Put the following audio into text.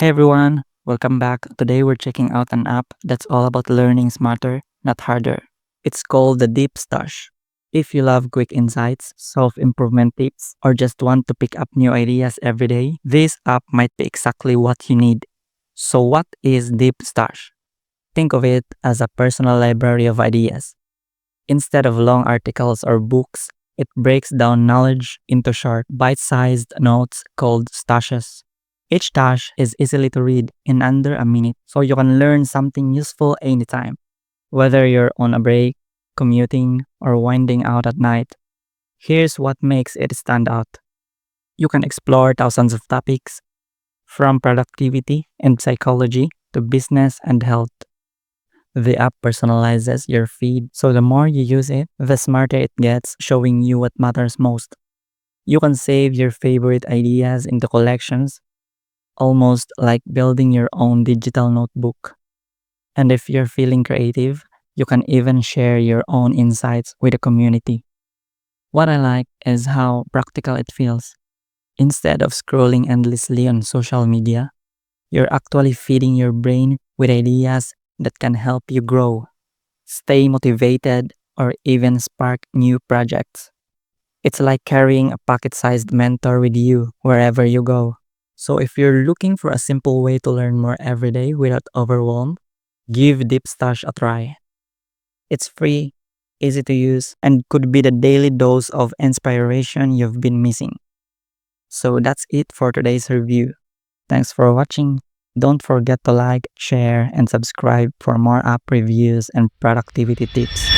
Hey everyone, welcome back. Today we're checking out an app that's all about learning smarter, not harder. It's called the Deepstash. If you love quick insights, self-improvement tips, or just want to pick up new ideas every day, this app might be exactly what you need. So what is Deepstash? Think of it as a personal library of ideas. Instead of long articles or books, it breaks down knowledge into short, bite-sized notes called stashes. Each stash is easily to read in under a minute, so you can learn something useful anytime, whether you're on a break, commuting, or winding out at night. Here's what makes it stand out. You can explore thousands of topics, from productivity and psychology to business and health. The app personalizes your feed, so the more you use it, the smarter it gets, showing you what matters most. You can save your favorite ideas into collections, almost like building your own digital notebook. And if you're feeling creative, you can even share your own insights with the community. What I like is how practical it feels. Instead of scrolling endlessly on social media, you're actually feeding your brain with ideas that can help you grow, stay motivated, or even spark new projects. It's like carrying a pocket sized mentor with you wherever you go. So, if you're looking for a simple way to learn more every day without overwhelm, give Deepstash a try. It's free, easy to use, and could be the daily dose of inspiration you've been missing. So, that's it for today's review. Thanks for watching. Don't forget to like, share, and subscribe for more app reviews and productivity tips.